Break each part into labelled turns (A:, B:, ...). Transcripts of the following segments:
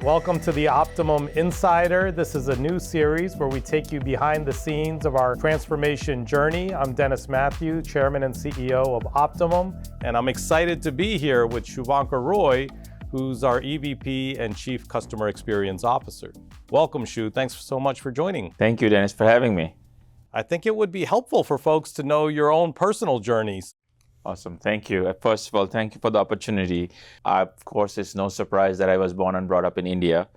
A: Welcome to the Optimum Insider. This is a new series where we take you behind the scenes of our transformation journey. I'm Dennis Mathew, Chairman and CEO of Optimum, and I'm excited to be here with Shuvankar Roy, who's our EVP and Chief Customer Experience Officer. Welcome, Shu. Thanks so much for joining.
B: Thank you, Dennis, for having me.
A: I think it would be helpful for folks to know your own personal journeys.
B: Awesome. Thank you. First of all, thank you for the opportunity. Of course, it's no surprise that I was born and brought up in India.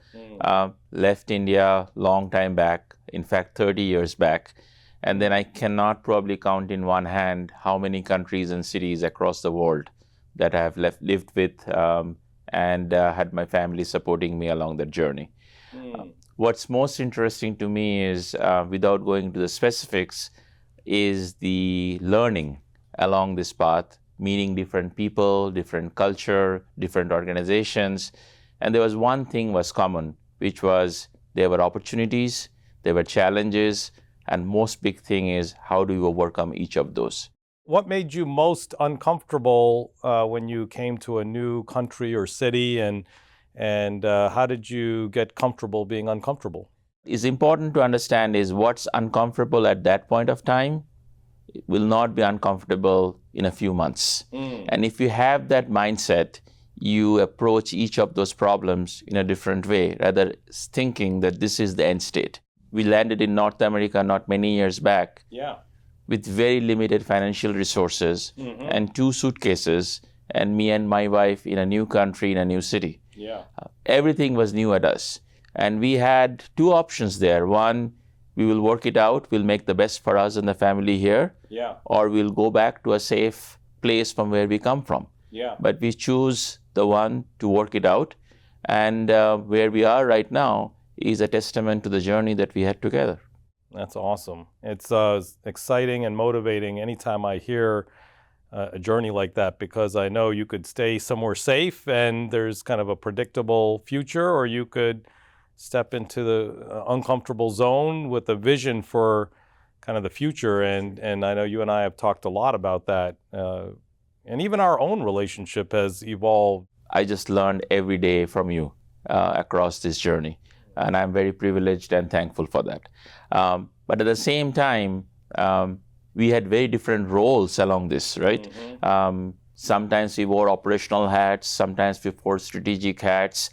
B: Left India long time back, in fact, 30 years back. And then I cannot probably count in one hand how many countries and cities across the world that I have lived with and had my family supporting me along that journey. What's most interesting to me is, without going into the specifics, is the learning along this path, meeting different people, different culture, different organizations. And there was one thing was common, which was there were opportunities, there were challenges, and most big thing is how do you overcome each of those?
A: What made you most uncomfortable when you came to a new country or city, and how did you get comfortable being uncomfortable?
B: It's important to understand is what's uncomfortable at that point of time will not be uncomfortable in a few months. And if you have that mindset, you approach each of those problems in a different way, rather thinking that this is the end state. We landed in North America not many years back with very limited financial resources and 2 suitcases, and me and my wife in a new country, in a new city. Everything was new at us. And we had 2 options there. One, we will work it out, we'll make the best for us and the family here, or we'll go back to a safe place from where we come from. But we choose the one to work it out, and where we are right now is a testament to the journey that we had together.
A: That's awesome. It's exciting and motivating anytime I hear a journey like that, because I know you could stay somewhere safe and there's kind of a predictable future, or you could step into the uncomfortable zone with a vision for kind of the future. And I know you and I have talked a lot about that. And even our own relationship has evolved.
B: I just learned every day from you across this journey. And I'm very privileged and thankful for that. But at the same time, we had very different roles along this, right? Sometimes we wore operational hats, sometimes we wore strategic hats.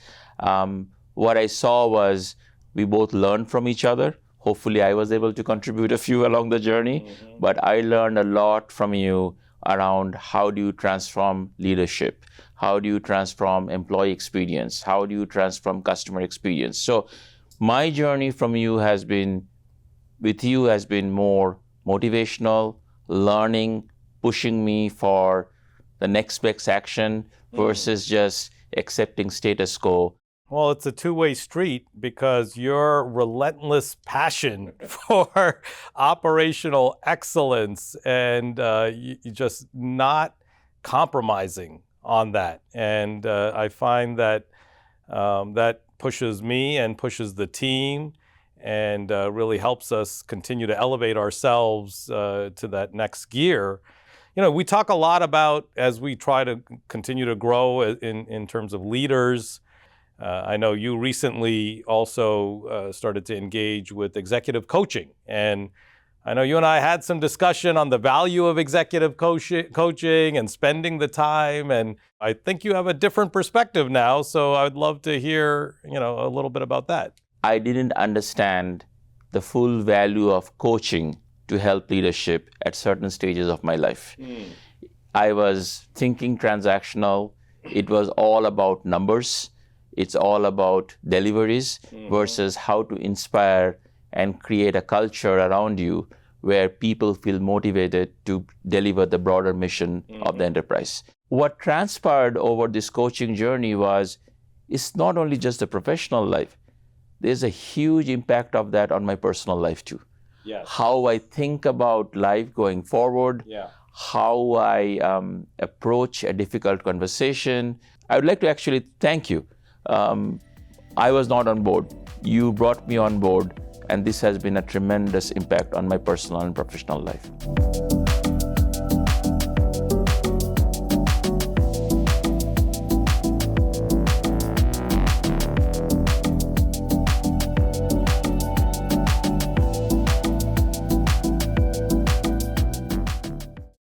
B: What I saw was we both learned from each other. Hopefully I was able to contribute a few along the journey, but I learned a lot from you around how do you transform leadership? How do you transform employee experience? How do you transform customer experience? So my journey from you has been, with you has been more motivational, learning, pushing me for the next best action versus just accepting status quo.
A: Well, it's a two-way street, because your relentless passion for operational excellence and you just not compromising on that. And I find that that pushes me and pushes the team, and really helps us continue to elevate ourselves to that next gear. You know, we talk a lot about, as we try to continue to grow in terms of leaders. I know you recently also started to engage with executive coaching, and I know you and I had some discussion on the value of executive coaching and spending the time, and I think you have a different perspective now, so I'd love to hear, a little bit about that.
B: I didn't understand the full value of coaching to help leadership at certain stages of my life. I was thinking transactional. It was all about numbers. It's all about deliveries versus how to inspire and create a culture around you where people feel motivated to deliver the broader mission of the enterprise. What transpired over this coaching journey was, it's not only just the professional life. There's a huge impact of that on my personal life too. How I think about life going forward, how I approach a difficult conversation. I would like to actually thank you. I was not on board. You brought me on board, and this has been a tremendous impact on my personal and professional life.